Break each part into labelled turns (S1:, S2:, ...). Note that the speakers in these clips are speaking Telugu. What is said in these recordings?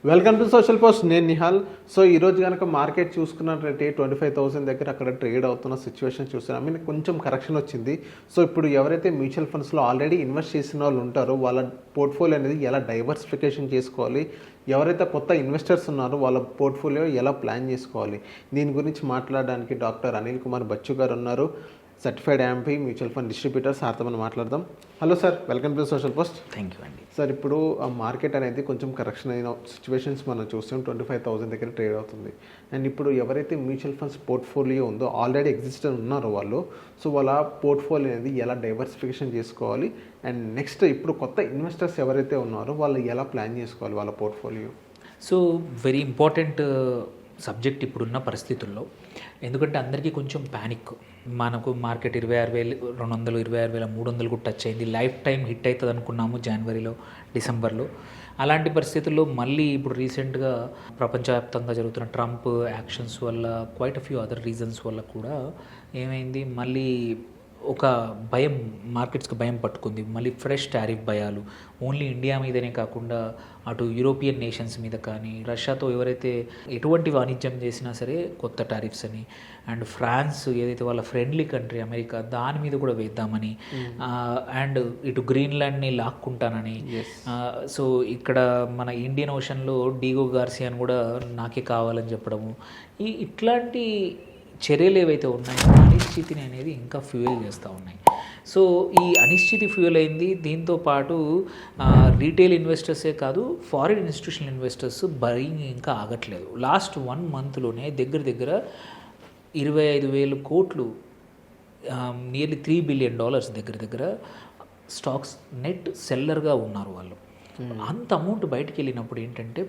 S1: Welcome to social post. నేను నిహాల్. సో ఈరోజు కనుక మార్కెట్ చూసుకున్నట్లయితే 25,000 దగ్గర అక్కడ ట్రేడ్ అవుతున్న సిచ్యువేషన్ చూస్తున్నాం. కొంచెం కరెక్షన్ వచ్చింది. సో ఇప్పుడు ఎవరైతే మ్యూచువల్ ఫండ్స్లో ఆల్రెడీ ఇన్వెస్ట్ చేసిన వాళ్ళు ఉంటారో వాళ్ళ పోర్ట్ఫోలియో అనేది ఎలా డైవర్సిఫికేషన్ చేసుకోవాలి, ఎవరైతే కొత్త ఇన్వెస్టర్స్ ఉన్నారో వాళ్ళ పోర్ట్ఫోలియో ఎలా ప్లాన్ చేసుకోవాలి, దీని గురించి మాట్లాడడానికి డాక్టర్ అనిల్ కుమార్ బచ్చు గారు ఉన్నారు, certified MP mutual fund distributor. సార్తో మనం మాట్లాడదాం. Hello sir, welcome to social post.
S2: Thank you అండి.
S1: సార్, ఇప్పుడు మార్కెట్ అనేది కొంచెం కరెక్షన్ అయిన సిచ్యువేషన్స్ మనం చూస్తాం. 25,000 దగ్గర ట్రేడ్ అవుతుంది. అండ్ ఇప్పుడు ఎవరైతే మ్యూచువల్ ఫండ్స్ పోర్ట్ఫోలియో ఉందో ఆల్రెడీ ఎగ్జిస్టర్ ఉన్నారో వాళ్ళు, సో వాళ్ళ పోర్ట్ఫోలియో అనేది ఎలా డైవర్సిఫికేషన్ చేసుకోవాలి, అండ్ నెక్స్ట్ ఇప్పుడు కొత్త ఇన్వెస్టర్స్ ఎవరైతే ఉన్నారో వాళ్ళు ఎలా ప్లాన్ చేసుకోవాలి వాళ్ళ portfolio.
S2: So very important subject ఇప్పుడున్న పరిస్థితుల్లో. ఎందుకంటే అందరికీ కొంచెం ప్యానిక్. మనకు మార్కెట్ 26,200, 26,300 కూడా టచ్ అయింది. లైఫ్ టైం హిట్ అవుతుంది అనుకున్నాము జనవరిలో, డిసెంబర్లో. అలాంటి పరిస్థితుల్లో మళ్ళీ ఇప్పుడు రీసెంట్గా ప్రపంచవ్యాప్తంగా జరుగుతున్న ట్రంప్ యాక్షన్స్ వల్ల, quite a few other reasons వల్ల కూడా ఏమైంది, మళ్ళీ ఒక భయం, మార్కెట్స్కి భయం పట్టుకుంది. మళ్ళీ ఫ్రెష్ టారిఫ్ భయాలు ఓన్లీ ఇండియా మీదనే కాకుండా అటు యూరోపియన్ నేషన్స్ మీద కానీ, రష్యాతో ఎవరైతే ఎటువంటి వాణిజ్యం చేసినా సరే కొత్త టారిఫ్స్ అని, అండ్ ఫ్రాన్స్ ఏదైతే వాళ్ళ ఫ్రెండ్లీ కంట్రీ అమెరికా, దాని మీద కూడా వేద్దామని, అండ్ ఇటు గ్రీన్లాండ్ని లాక్కుంటానని. సో ఇక్కడ మన ఇండియన్ ఓషన్లో డీగో గార్సియాని కూడా నాకే కావాలని చెప్పడము, ఇట్లాంటి చర్యలు ఏవైతే ఉన్నాయో అనిశ్చితిని అనేది ఇంకా ఫ్యూయల్ చేస్తూ ఉన్నాయి. సో ఈ అనిశ్చితి ఫ్యూయల్ అయింది. దీంతో పాటు రీటైల్ ఇన్వెస్టర్సే కాదు, ఫారిన్ ఇన్స్టిట్యూషనల్ ఇన్వెస్టర్స్ బయింగ్ ఇంకా ఆగట్లేదు. లాస్ట్ 1 మంత్లోనే దగ్గర 25,000 కోట్లు, నియర్లీ $3 బిలియన్ దగ్గర స్టాక్స్ నెట్ సెల్లర్గా ఉన్నారు వాళ్ళు. అంత అమౌంట్ బయటికి వెళ్ళినప్పుడు ఏంటంటే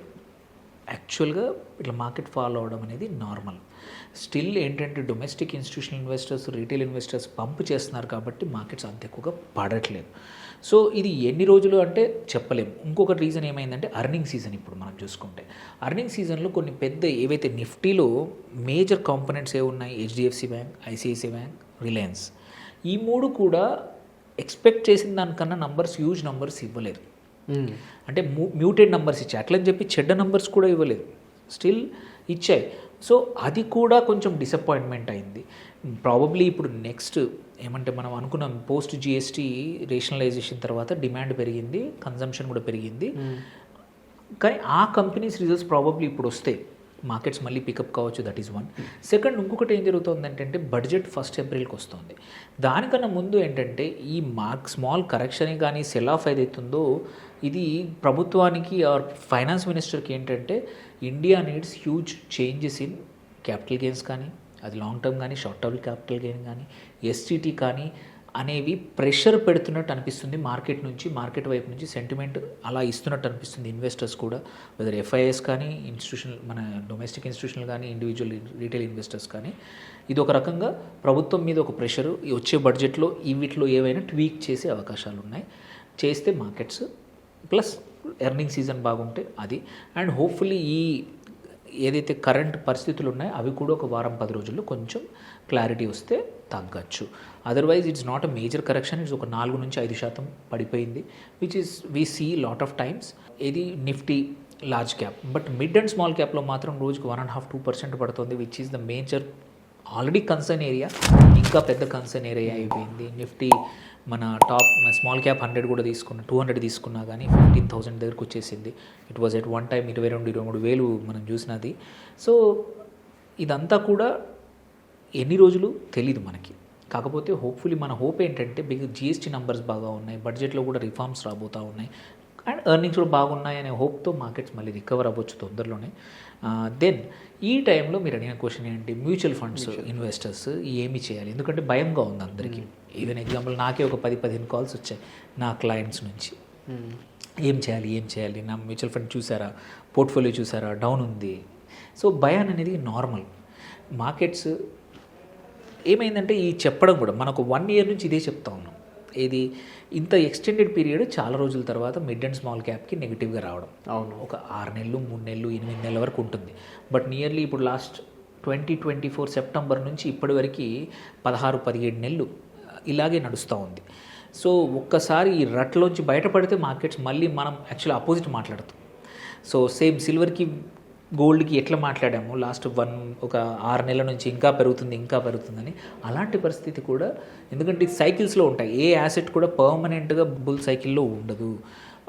S2: యాక్చువల్గా ఇట్లా మార్కెట్ ఫాలో అవడం అనేది నార్మల్. స్టిల్ ఏంటంటే domestic institutional investors, retail investors pump చేస్తున్నారు కాబట్టి మార్కెట్స్ అంత ఎక్కువగా పడట్లేదు. సో ఇది ఎన్ని రోజులు అంటే చెప్పలేము. ఇంకొక రీజన్ ఏమైందంటే అర్నింగ్ సీజన్. ఇప్పుడు మనం చూసుకుంటే అర్నింగ్ సీజన్లో కొన్ని పెద్ద ఏవైతే నిఫ్టీలో మేజర్ కాంపోనెంట్స్ ఏ ఉన్నాయి, HDFC bank, ICICI bank, Reliance, ఈ 3 కూడా ఎక్స్పెక్ట్ చేసిన దానికన్నా నంబర్స్, హ్యూజ్ నంబర్స్ ఇవ్వలేదు. అంటే మ్యూటెడ్ నెంబర్స్ ఇచ్చాయి. అట్లని చెప్పి చెడ్డ నెంబర్స్ కూడా ఇవ్వలేదు, స్టిల్ ఇచ్చాయి. సో అది కూడా కొంచెం డిసప్పాయింట్మెంట్ అయింది. ప్రాబబ్లీ ఇప్పుడు నెక్స్ట్ ఏమంటే మనం అనుకున్నాం, పోస్ట్ జిఎస్టీ రేషనలైజేషన్ తర్వాత డిమాండ్ పెరిగింది, కన్జంప్షన్ కూడా పెరిగింది. కానీ ఆ కంపెనీస్ రిజల్ట్స్ ప్రాబబ్లీ ఇప్పుడు వస్తాయి, మార్కెట్స్ మళ్ళీ పికప్ కావచ్చు. That is one. సెకండ్, ఇంకొకటి ఏం జరుగుతుంది అంటే బడ్జెట్ 1 ఏప్రిల్కి వస్తుంది. దానికన్నా ముందు ఏంటంటే ఈ స్మాల్ కరెక్షన్ కానీ సెల్ ఆఫ్ ఏదైతుందో ఇది ప్రభుత్వానికి ఆర్ ఫైనాన్స్ మినిస్టర్కి ఏంటంటే India needs huge changes in capital gains కానీ, అది లాంగ్ టర్మ్ కానీ, షార్ట్ టర్మ్ క్యాపిటల్ గెయిన్ కానీ, ఎస్టీటీ కానీ అనేవి ప్రెషర్ పెడుతున్నట్టు అనిపిస్తుంది మార్కెట్ నుంచి, మార్కెట్ వైపు నుంచి సెంటిమెంట్ అలా ఇస్తున్నట్టు అనిపిస్తుంది. ఇన్వెస్టర్స్ కూడా, వెదర్ ఎఫ్ఐఎస్ కానీ, ఇన్స్టిట్యూషనల్ మన డొమెస్టిక్ ఇన్స్టిట్యూషనల్ కానీ, ఇండివిజువల్ రీటైల్ ఇన్వెస్టర్స్ కానీ, ఇది ఒక రకంగా ప్రభుత్వం మీద ఒక ప్రెషరు. వచ్చే బడ్జెట్లో వీటిలో ఏవైనా ట్వీక్ చేసే అవకాశాలు ఉన్నాయి. చేస్తే మార్కెట్స్ ప్లస్ ఎర్నింగ్ సీజన్ బాగుంటే అది, అండ్ హోప్ఫుల్లీ ఈ ఏదైతే కరెంట్ పరిస్థితులు ఉన్నాయో అవి కూడా ఒక 10 రోజుల్లో కొంచెం క్లారిటీ వస్తే తగ్గచ్చు. Otherwise it's not a major correction. It's ఒక 4-5% పడిపోయింది, which is we see lot of times. ఇది Nifty large cap, but mid and small క్యాప్లో మాత్రం రోజుకు 1.5-2% పడుతుంది, which is the major already concern area. ఇంకా పెద్ద కన్సర్న్ ఏరియా అయిపోయింది. నిఫ్టీ మన టాప్ స్మాల్ క్యాప్ 100 కూడా తీసుకున్నా, 200 తీసుకున్నా కానీ 15,000 దగ్గరకు వచ్చేసింది. It was at one time 22-23 వేలు మనం చూసినది. సో ఇదంతా కూడా ఎన్ని రోజులు తెలీదు మనకి. కాకపోతే హోప్ఫుల్లీ మన హోప్ ఏంటంటే జిఎస్టీ నెంబర్స్ బాగా ఉన్నాయి, బడ్జెట్లో కూడా రిఫార్మ్స్ రాబోతూ ఉన్నాయి, అండ్ ఎర్నింగ్స్ కూడా బాగున్నాయి అనే హోప్తో మార్కెట్స్ మళ్ళీ రికవర్ అవ్వచ్చు తొందరలోనే. దెన్ ఈ టైంలో మీరు అడిగిన క్వశ్చన్ ఏంటి, మ్యూచువల్ ఫండ్స్ ఇన్వెస్టర్స్ ఏమి చేయాలి? ఎందుకంటే భయంగా ఉంది అందరికీ. ఈవెన్ ఎగ్జాంపుల్ నాకే ఒక 10-15 కాల్స్ వచ్చాయి నా క్లయింట్స్ నుంచి. ఏం చేయాలి, నా మ్యూచువల్ ఫండ్ చూసారా, పోర్ట్ఫోలియో చూసారా, డౌన్ ఉంది. సో భయాన్ని అనేది నార్మల్. మార్కెట్స్ ఏమైందంటే ఈ చెప్పడం కూడా మనకు 1 ఇయర్ నుంచి ఇదే చెప్తా ఉన్నాం. ఇది ఇంత ఎక్స్టెండెడ్ పీరియడ్ చాలా రోజుల తర్వాత మిడ్ అండ్ స్మాల్ క్యాప్కి నెగిటివ్గా రావడం. అవును, ఒక 6 నెలలు, 3 నెలలు, 8 నెలల వరకు ఉంటుంది. బట్ నియర్లీ ఇప్పుడు లాస్ట్ 2024 సెప్టెంబర్ నుంచి ఇప్పటి వరకు 16-17 నెలలు ఇలాగే నడుస్తూ ఉంది. సో ఒక్కసారి ఈ రట్లోంచి బయటపడితే మార్కెట్స్ మళ్ళీ మనం యాక్చువల్లీ అపోజిట్ మాట్లాడుతాం. సో సేమ్ సిల్వర్కి గోల్డ్కి ఎట్లా మాట్లాడాము లాస్ట్ ఒక 6 నెలల నుంచి ఇంకా పెరుగుతుందని, అలాంటి పరిస్థితి కూడా, ఎందుకంటే సైకిల్స్లో ఉంటాయి. ఏ యాసెట్ కూడా పర్మనెంట్గా బుల్ సైకిల్లో ఉండదు,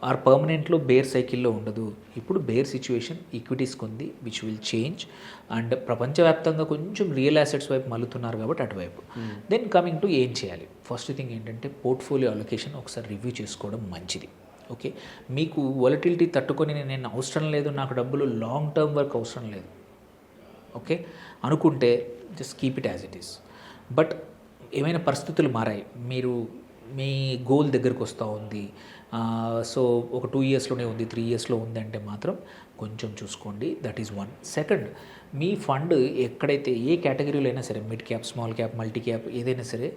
S2: ఆర్ పర్మనెంట్లో బేర్ సైకిల్లో ఉండదు. ఇప్పుడు బేర్ సిచ్యువేషన్ ఈక్విటీస్కి ఉంది, విచ్ విల్ చేంజ్. అండ్ ప్రపంచవ్యాప్తంగా కొంచెం రియల్ యాసెట్స్ వైపు మళ్ళుతున్నారు కాబట్టి అటువైపు. దెన్ కమింగ్ టు ఏం చేయాలి, ఫస్ట్ థింగ్ ఏంటంటే పోర్ట్ఫోలియో అలొకేషన్ ఒకసారి రివ్యూ చేసుకోవడం మంచిది. ఓకే, మీకు వొలటిలిటీ తట్టుకొని నేను అవసరం లేదు, నాకు డబ్బులు లాంగ్ టర్మ్ వర్క్ అవసరం లేదు, ఓకే అనుకుంటే just keep it as it is. But ఏమైనా పరిస్థితులు మారాయి, మీరు మీ గోల్ దగ్గరకు వస్తూ ఉంది, సో ఒక 2 ఇయర్స్లోనే ఉంది, 3 ఇయర్స్లో ఉంది అంటే మాత్రం కొంచెం చూసుకోండి. That is one. Second, me fund ఎక్కడైతే ఏ కేటగిరీలో అయినా సరే, mid cap, small cap, multi cap ఏదైనా సరే,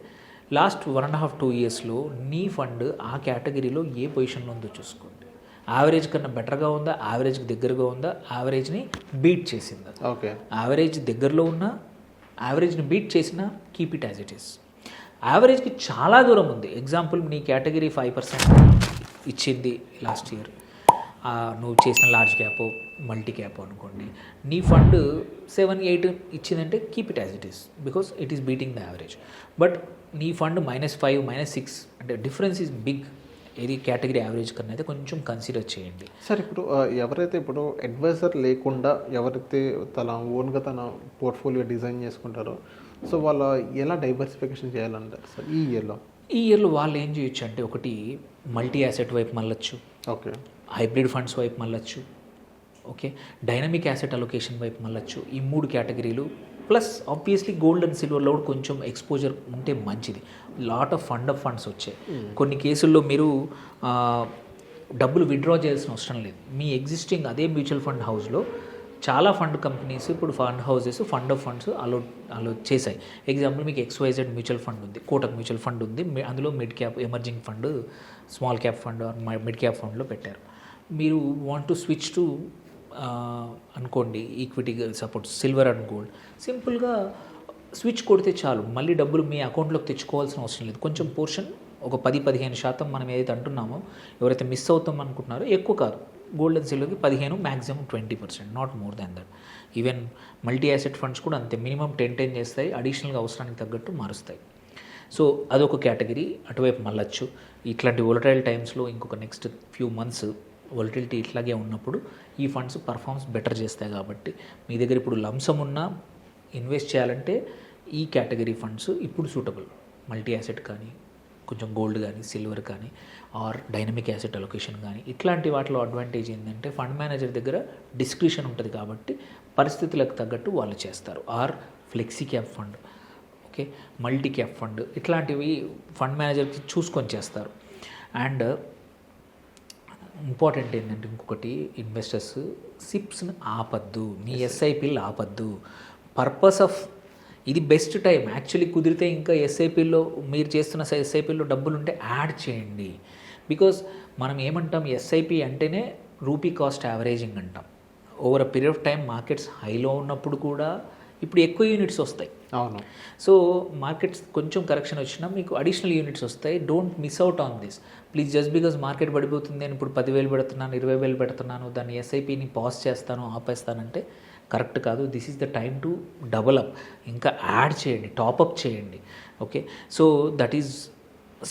S2: లాస్ట్ 1.5-2 ఇయర్స్లో నీ ఫండ్ ఆ కేటగిరీలో ఏ పొజిషన్లో ఉందో చూసుకోండి. యావరేజ్ కన్నా బెటర్గా ఉందా, యావరేజ్కి దగ్గరగా ఉందా, యావరేజ్ని బీట్ చేసిందా.
S1: ఓకే,
S2: యావరేజ్ దగ్గరలో ఉన్నా, యావరేజ్ని బీట్ చేసినా keep it as it is. యావరేజ్కి చాలా దూరం ఉంది. ఎగ్జాంపుల్, నీ కేటగిరీ 5% ఇచ్చింది లాస్ట్ ఇయర్, నువ్వు చేసిన లార్జ్ క్యాప్, మల్టీ క్యాప్ అనుకోండి, నీ ఫండ్ 7-8 ఇచ్చిందంటే keep it as it is, because it is beating the average. But నీ ఫండ్ -5, -6 అంటే డిఫరెన్స్ ఈజ్ బిగ్. ఏది కేటగిరీ యావరేజ్ కన్నా అయితే కొంచెం కన్సిడర్ చేయండి.
S1: సార్ ఇప్పుడు ఎవరైతే ఇప్పుడు అడ్వైజర్ లేకుండా ఎవరైతే తన ఓన్గా తన పోర్ట్ఫోలియో డిజైన్ చేసుకుంటారో, సో వాళ్ళ ఎలా డైవర్సిఫికేషన్ చేయాలంటారు సార్ ఈ ఇయర్లో
S2: వాళ్ళు ఏం చేయొచ్చు అంటే, ఒకటి మల్టీ యాసెట్ వైపు మళ్ళొచ్చు,
S1: ఓకే,
S2: హైబ్రిడ్ ఫండ్స్ వైపు మళ్ళొచ్చు, ఓకే డైనమిక్ యాసెట్ అలొకేషన్ వైపు మళ్ళొచ్చు. ఈ 3 కేటగిరీలు ప్లస్ ఆబ్వియస్లీ గోల్డ్ అండ్ సిల్వర్లో కూడా కొంచెం ఎక్స్పోజర్ ఉంటే మంచిది. లాట్ ఆఫ్ ఫండ్స్ వచ్చాయి. కొన్ని కేసుల్లో మీరు డబ్బులు విత్డ్రా చేయాల్సిన అవసరం లేదు. మీ ఎగ్జిస్టింగ్ అదే మ్యూచువల్ ఫండ్ హౌస్లో చాలా ఫండ్ కంపెనీస్, ఇప్పుడు fund houses fund of funds అలో చేశాయి. ఎగ్జాంపుల్, మీకు XYZ మ్యూచువల్ ఫండ్ ఉంది, కోటక్ మ్యూచువల్ ఫండ్ ఉంది, అందులో mid cap, emerging fund, small cap fund, mid cap ఫండ్లో పెట్టారు. మీరు వాంట్ టు స్విచ్ టు అనుకోండి equity support silver and gold, సింపుల్గా స్విచ్ కొడితే చాలు, మళ్ళీ డబ్బులు మీ అకౌంట్లోకి తెచ్చుకోవాల్సిన అవసరం లేదు. కొంచెం పోర్షన్ ఒక 10-15% మనం ఏదైతే అంటున్నామో, ఎవరైతే మిస్ అవుతాం అనుకుంటున్నారో, ఎక్కువ కాదు, గోల్డ్ అండ్ సిల్వర్కి 15, maximum 20%, not more than that. Even multi asset funds కూడా అంతే, మినిమం 10 చేస్తాయి, అడిషనల్గా అవసరానికి తగ్గట్టు మారుస్తాయి. సో అదొక కేటగిరీ, అటువైపు మళ్ళొచ్చు. ఇట్లాంటి వొలటైల్ టైమ్స్లో ఇంకొక నెక్స్ట్ ఫ్యూ మంత్స్ వొలటిలిటీ ఇట్లాగే ఉన్నప్పుడు ఈ ఫండ్స్ పర్ఫార్మెన్స్ బెటర్ చేస్తాయి. కాబట్టి మీ దగ్గర ఇప్పుడు లంసమ్ ఉన్నా ఇన్వెస్ట్ చేయాలంటే ఈ కేటగిరీ ఫండ్స్ ఇప్పుడు సూటబుల్. మల్టీ యాసెట్ కానీ, కొంచెం గోల్డ్ కానీ, సిల్వర్ కానీ, ఆర్ డైనమిక్ యాసెట్ అలొకేషన్ కానీ, ఇట్లాంటి వాటిలో అడ్వాంటేజ్ ఏంటంటే ఫండ్ మేనేజర్ దగ్గర డిస్క్రిషన్ ఉంటుంది కాబట్టి పరిస్థితులకు తగ్గట్టు వాళ్ళు చేస్తారు. Or flexi cap fund, okay multi cap fund, ఇట్లాంటివి ఫండ్ మేనేజర్కి చూసుకొని చేస్తారు. అండ్ ఇంపార్టెంట్ ఏంటంటే ఇంకొకటి, ఇన్వెస్టర్స్ సిప్స్ని ఆపద్దు, మీ ఎస్ఐపిలు ఆపద్దు. పర్పస్ ఆఫ్ ఇది బెస్ట్ టైం యాక్చువల్లీ, కుదిరితే ఇంకా ఎస్ఐపిలో మీరు చేస్తున్న ఎస్ఐపిలో డబ్బులు ఉంటే యాడ్ చేయండి. బికాజ్ మనం ఏమంటాం, ఎస్ఐపి అంటేనే రూపీ కాస్ట్ యావరేజింగ్ అంటాం. Over a period of time markets హైలో ఉన్నప్పుడు కూడా ఇప్పుడు ఎక్కువ యూనిట్స్ వస్తాయి.
S1: అవును,
S2: సో మార్కెట్స్ కొంచెం కరెక్షన్ వచ్చినా మీకు అడిషనల్ యూనిట్స్ వస్తాయి. Don't miss out on this please. Just because market పడిపోతుంది, నేను ఇప్పుడు 10,000 పెడుతున్నాను, 20,000 పెడుతున్నాను, దాన్ని ఎస్ఐపిని పాజ్ చేస్తాను, ఆపేస్తానంటే కరెక్ట్ కాదు. This is the time to develop, ఇంకా యాడ్ చేయండి, టాపప్ చేయండి. Okay, so that is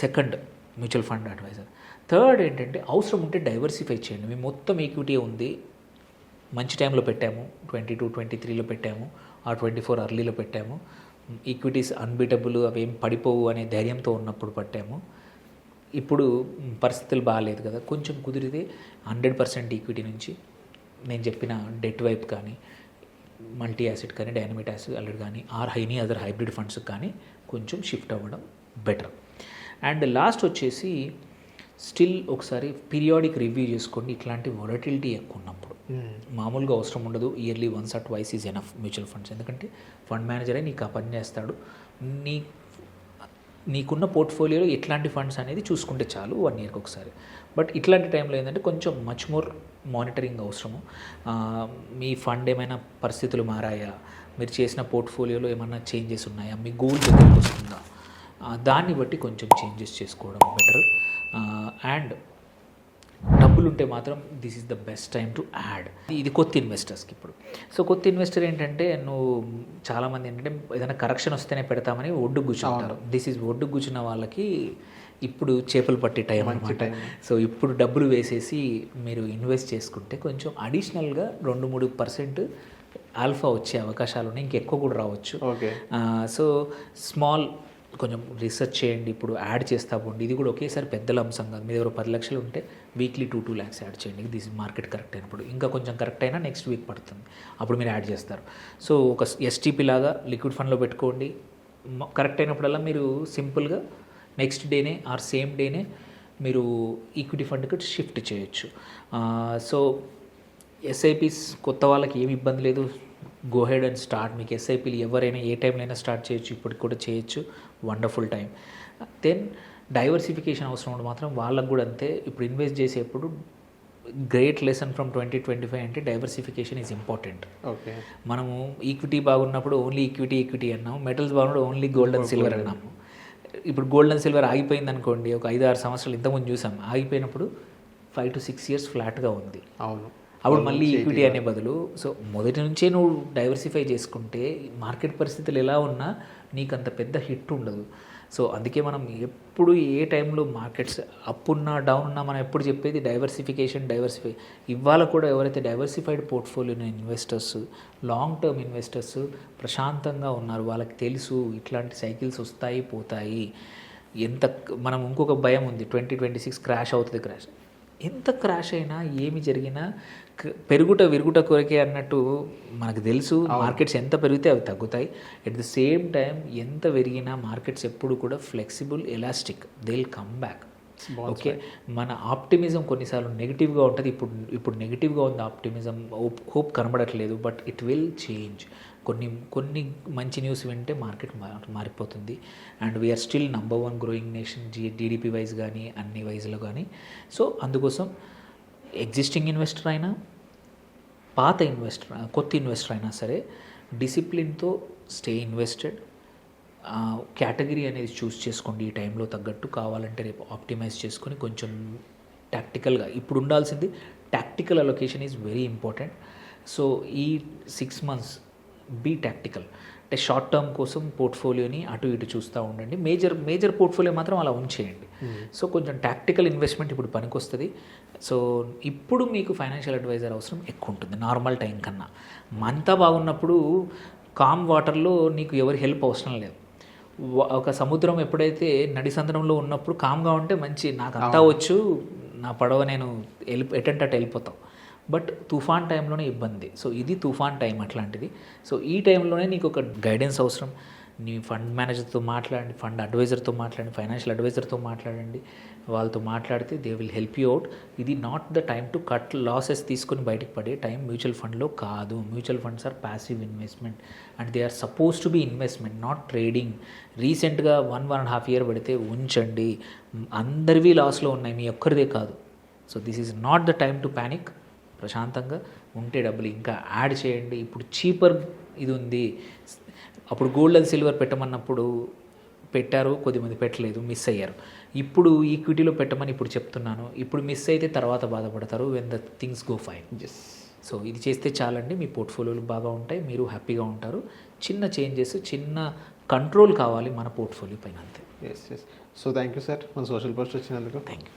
S2: second mutual fund advisor. Third ఏంటంటే, అవసరం ఉంటే డైవర్సిఫై చేయండి. మేము మొత్తం ఈక్విటీ ఉంది, మంచి టైంలో పెట్టాము, 22-23లో పెట్టాము, ఆ 24 అర్లీలో పెట్టాము, ఈక్విటీస్ అన్బీటబుల్, అవేం పడిపోవు అనే ధైర్యంతో ఉన్నప్పుడు పట్టాము. ఇప్పుడు పరిస్థితులు బాగాలేదు కదా, కొంచెం కుదిరితే 100% ఈక్విటీ నుంచి నేను చెప్పిన డెట్ వైపు కానీ, మల్టీ యాసెట్ కానీ, డైనమిక్ యాసెట్ కానీ, or any other hybrid funds కానీ కొంచెం షిఫ్ట్ అవ్వడం బెటర్. అండ్ లాస్ట్ వచ్చేసి, స్టిల్ ఒకసారి పీరియాడిక్ రివ్యూ చేసుకోండి. ఇట్లాంటి వొలటిలిటీ ఎక్కువ ఉన్నప్పుడు మామూలుగా అవసరం ఉండదు, yearly once or twice is enough mutual funds. ఎందుకంటే ఫండ్ మేనేజరే నీకు ఆ పని చేస్తాడు. నీకున్న పోర్ట్ఫోలియోలో ఎట్లాంటి ఫండ్స్ అనేది చూసుకుంటే చాలు 1 ఇయర్కి ఒకసారి. బట్ ఇట్లాంటి టైంలో ఏంటంటే కొంచెం మచ్ మోర్ మానిటరింగ్ అవసరము. మీ ఫండ్ ఏమైనా పరిస్థితులు మారాయా, మీరు చేసిన పోర్ట్ఫోలియోలో ఏమైనా చేంజెస్ ఉన్నాయా, మీ గోల్ దగ్గరికి వస్తుందా, దాన్ని బట్టి కొంచెం చేంజెస్ చేసుకోవడం బెటర్. అండ్ డబ్బులు డబ్బులు ఉంటే మాత్రం this is the best time to add. ఇది కొత్త ఇన్వెస్టర్స్కి ఇప్పుడు. సో కొత్త ఇన్వెస్టర్ ఏంటంటే నువ్వు చాలామంది ఏంటంటే ఏదైనా కరెక్షన్ వస్తేనే పెడతామని ఒడ్డు కూర్చుంటారు. దిస్ ఈజ్ ఒడ్డు కూర్చున్న వాళ్ళకి ఇప్పుడు చేపలు పట్టే టైం అనమాట. సో ఇప్పుడు డబ్బులు వేసేసి మీరు ఇన్వెస్ట్ చేసుకుంటే కొంచెం అడిషనల్గా 2-3% ఆల్ఫా వచ్చే అవకాశాలు ఉన్నాయి, ఇంకెక్కువ కూడా రావచ్చు.
S1: ఓకే.
S2: సో స్మాల్ కొంచెం రీసెర్చ్ చేయండి. ఇప్పుడు యాడ్ చేస్తా పోండి. ఇది కూడా ఒకేసారి పెద్దల అంశం కాదు. మీ దగ్గర 10 లక్షలు ఉంటే వీక్లీ 2 lakhs యాడ్ చేయండి. దిస్ మార్కెట్ కరెక్ట్ అయినప్పుడు. ఇంకా కొంచెం కరెక్ట్ అయినా నెక్స్ట్ వీక్ పడుతుంది, అప్పుడు మీరు యాడ్ చేస్తారు. సో ఒక ఎస్టీపీ లాగా లిక్విడ్ ఫండ్లో పెట్టుకోండి. కరెక్ట్ అయినప్పుడల్లా మీరు సింపుల్గా నెక్స్ట్ డేనే ఆర్ సేమ్ డేనే మీరు ఈక్విటీ ఫండ్కి షిఫ్ట్ చేయొచ్చు. సో ఎస్ఐపీస్ కొత్త వాళ్ళకి ఏమి ఇబ్బంది లేదు. Go head and start. మీకు ఎస్ఐపీలు ఎవరైనా ఏ టైంలో అయినా స్టార్ట్ చేయొచ్చు, ఇప్పటికి కూడా చేయొచ్చు. Wonderful time. దెన్ డైవర్సిఫికేషన్ అవసరం ఉంటే మాత్రం వాళ్ళకు కూడా అంతే. ఇప్పుడు ఇన్వెస్ట్ చేసేప్పుడు గ్రేట్ లెసన్ ఫ్రమ్ 2025 అంటే డైవర్సిఫికేషన్ ఈజ్ ఇంపార్టెంట్.
S1: ఓకే.
S2: మనము ఈక్విటీ బాగున్నప్పుడు ఓన్లీ ఈక్విటీ అన్నాము, మెటల్స్ బాగున్నప్పుడు ఓన్లీ గోల్డ్ అండ్ సిల్వర్ అన్నాము. ఇప్పుడు గోల్డ్ అండ్ సిల్వర్ ఆగిపోయింది అనుకోండి, ఒక 5-6 సంవత్సరాలు ఇంతకుముందు చూసాం. ఆగిపోయినప్పుడు 5 to 6 years ఫ్లాట్గా ఉంది.
S1: అవును.
S2: అప్పుడు మళ్ళీ ఈక్విటీ అనే బదులు సో మొదటి నుంచే నువ్వు డైవర్సిఫై చేసుకుంటే మార్కెట్ పరిస్థితులు ఎలా ఉన్నా నీకు అంత పెద్ద హిట్ ఉండదు. సో అందుకే మనం ఎప్పుడు ఏ టైంలో మార్కెట్స్ అప్ ఉన్నా డౌన్ ఉన్నా మనం ఎప్పుడు చెప్పేది డైవర్సిఫై. ఇవాళ కూడా ఎవరైతే diversified portfolio investors, long term investors ప్రశాంతంగా ఉన్నారు. వాళ్ళకి తెలుసు ఇట్లాంటి సైకిల్స్ వస్తాయి పోతాయి. మనం ఇంకొక భయం ఉంది, 2026 క్రాష్ అవుతుంది. ఎంత క్రాష్ అయినా ఏమి జరిగినా విరుగుట కొరకే అన్నట్టు మనకు తెలుసు. మార్కెట్స్ ఎంత పెరిగితే అవి తగ్గుతాయి. ఎట్ ద సేమ్ టైం ఎంత పెరిగినా మార్కెట్స్ ఎప్పుడు కూడా flexible, elastic, they will come back. Okay. మన ఆప్టిమిజం కొన్నిసార్లు నెగిటివ్గా ఉంటుంది. ఇప్పుడు నెగిటివ్గా ఉంది ఆప్టిమిజం, హోప్ కనబడట్లేదు. But it will change. కొన్ని మంచి న్యూస్ వింటే మార్కెట్ మారిపోతుంది. And we are still number 1 growing nation, GDP wise కానీ అన్ని వైజ్లో కానీ. సో అందుకోసం ఎగ్జిస్టింగ్ ఇన్వెస్టర్ అయినా కొత్త ఇన్వెస్టర్ అయినా సరే డిసిప్లిన్తో స్టే ఇన్వెస్టెడ్. కేటగిరీ అనేది చూస్ చేసుకోండి. ఈ టైంలో తగ్గట్టు కావాలంటే రేపు ఆప్టిమైజ్ చేసుకొని కొంచెం టాక్టికల్గా ఇప్పుడు ఉండాల్సింది. Tactical allocation is very important. So ఈ 6 months బీ టాక్టికల్. అంటే షార్ట్ టర్మ్ కోసం పోర్ట్ఫోలియోని అటు ఇటు చూస్తూ ఉండండి. మేజర్ పోర్ట్ఫోలియో మాత్రం అలా ఉంచేయండి. సో కొంచెం టాక్టికల్ ఇన్వెస్ట్మెంట్ ఇప్పుడు పనికొస్తుంది. సో ఇప్పుడు మీకు ఫైనాన్షియల్ అడ్వైజర్ అవసరం ఎక్కువ ఉంటుంది నార్మల్ టైం కన్నా. అంతా బాగున్నప్పుడు కామ్ వాటర్లో నీకు ఎవరి హెల్ప్ అవసరం లేదు. ఒక సముద్రం ఎప్పుడైతే నడి సంద్రంలో ఉన్నప్పుడు కామ్గా ఉంటే మంచి, నాకు అంతా వచ్చు, నా పడవ నేను ఎటంటే అటు వెళ్ళిపోతాం. బట్ తుఫాన్ టైంలోనే ఇబ్బంది. సో ఇది తుఫాన్ టైం అట్లాంటిది. సో ఈ టైంలోనే నీకు ఒక గైడెన్స్ అవసరం. నీ ఫండ్ మేనేజర్తో మాట్లాడండి, ఫండ్ అడ్వైజర్తో మాట్లాడండి, ఫైనాన్షియల్ అడ్వైజర్తో మాట్లాడండి. వాళ్ళతో మాట్లాడితే they will help you out. ఇది not the time to cut losses తీసుకొని బయటకు పడే టైం మ్యూచువల్ ఫండ్లో కాదు. Mutual funds are passive investment and they are suppose to be investment, not trading. రీసెంట్గా 1.5 year పడితే ఉంచండి. అందరివి లాస్లో ఉన్నాయి, మీ ఒక్కరిదే కాదు. So this is not the time to panic. ప్రశాంతంగా ఉంటే డబ్బులు ఇంకా యాడ్ చేయండి. ఇప్పుడు చీపర్ ఇది ఉంది. అప్పుడు గోల్డ్ అండ్ సిల్వర్ పెట్టమన్నప్పుడు పెట్టారు, కొద్దిమంది పెట్టలేదు, మిస్ అయ్యారు. ఇప్పుడు ఈక్విటీలో పెట్టమని ఇప్పుడు చెప్తున్నాను. ఇప్పుడు మిస్ అయితే తర్వాత బాధపడతారు when the things go fine. So ఇది చేస్తే చాలండి, మీ పోర్ట్ఫోలియోలు బాగా ఉంటాయి, మీరు హ్యాపీగా ఉంటారు. చిన్న చేంజెస్, చిన్న కంట్రోల్ కావాలి మన పోర్ట్ఫోలియో పైన, అంతే.
S1: సో థ్యాంక్ యూ సార్ మన సోషల్ పోస్ట్ వచ్చినందుకు.
S2: Thank you.